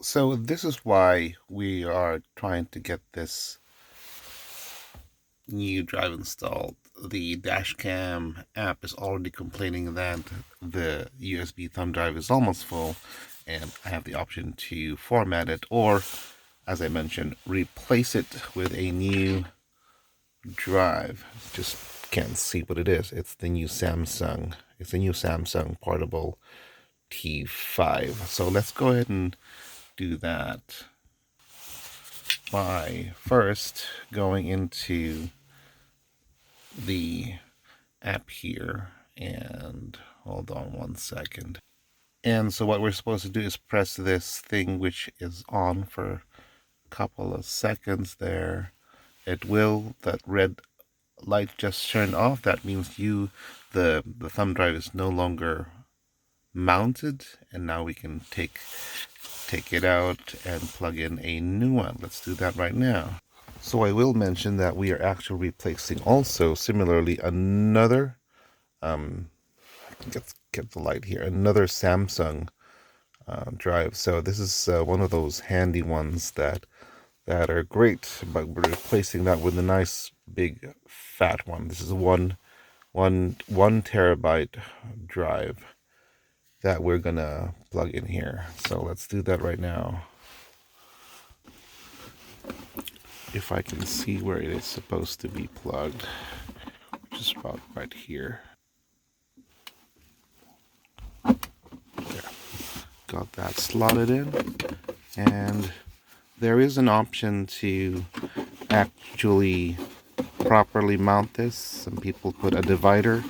So this is why we are trying to get this new drive installed. The DashCam app is already complaining that the USB thumb drive is almost full, and I have the option to format it, or, as I mentioned, replace it with a new drive. Just can't see what it is. It's the new Samsung. It's a new Samsung portable T5. So let's go ahead and do that by first going into the app here, and hold on one second. And so what we're supposed to do is press this thing which is on for a couple of seconds there. It will, that red light just turned off. That means the thumb drive is no longer mounted, and now we can take it out and plug in a new one. Let's do that right now. So I will mention that we are actually replacing also similarly another let's get the light here, another Samsung drive. So this is one of those handy ones that are great, but we're replacing that with a nice big fat one. This is one terabyte drive that we're gonna plug in here. So let's do that right now. If I can see where it is supposed to be plugged, which is about right here. There. Got that slotted in, and there is an option to actually properly mount this. Some people put a divider,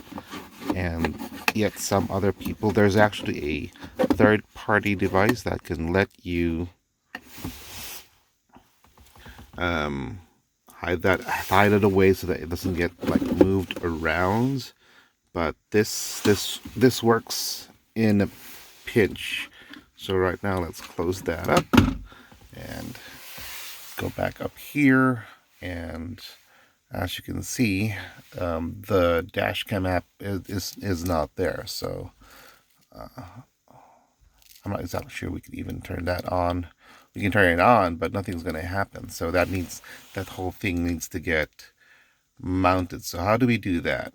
and yet some other people, there's actually a third-party device that can let you hide it away so that it doesn't get like moved around. But this works in a pinch. So right now let's close that up and go back up here, and as you can see, the DashCam app is not there. So I'm not exactly sure we could even turn that on. We can turn it on, but nothing's going to happen. So that whole thing needs to get mounted. So how do we do that?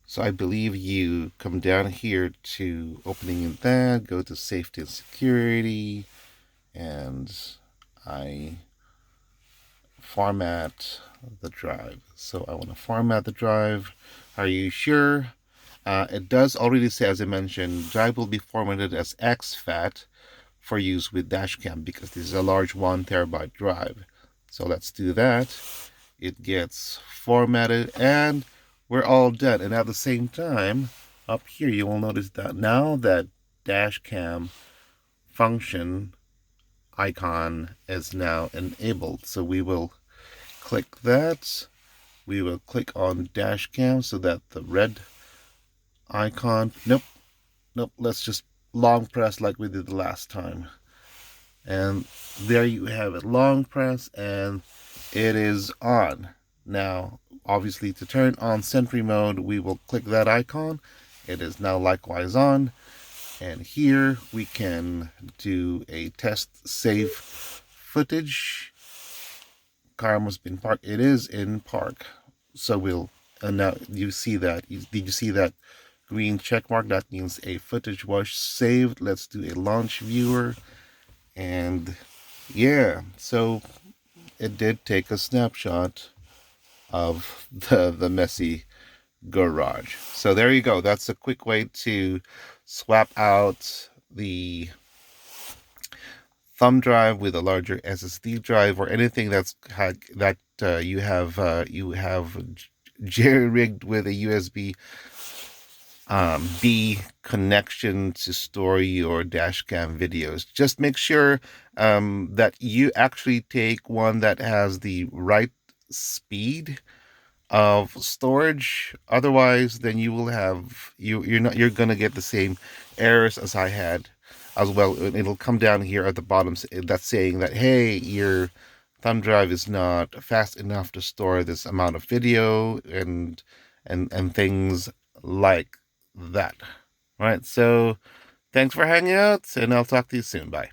So I believe you come down here to opening in that, go to safety and security, and I format the drive. So I want to format the drive. Are you sure? It does already say, as I mentioned, drive will be formatted as exFAT for use with DashCam because this is a large 1 terabyte drive. So let's do that. It gets formatted and we're all done. And at the same time, up here you will notice that now that DashCam function icon is now enabled. So we will click that. We will click on DashCam so that the red icon, nope, let's just long press like we did the last time, and there you have it, long press, and it is on. Now obviously to turn on Sentry Mode, we will click that icon. It is now likewise on, and here we can do a test save footage. Car must be in park. It is in park. So we'll, and now you see that, did you see that green check mark? That means a footage was saved. Let's do a launch viewer, and yeah, so it did take a snapshot of the messy garage. So there you go. That's a quick way to swap out the thumb drive with a larger SSD drive, or anything you have jerry-rigged with a USB B connection to store your dashcam videos. Just make sure that you actually take one that has the right speed of storage. Otherwise, then you will have you're gonna get the same errors as I had as well. It'll come down here at the bottom that's saying that, hey, your thumb drive is not fast enough to store this amount of video, and things like that. All right, so thanks for hanging out, and I'll talk to you soon. Bye.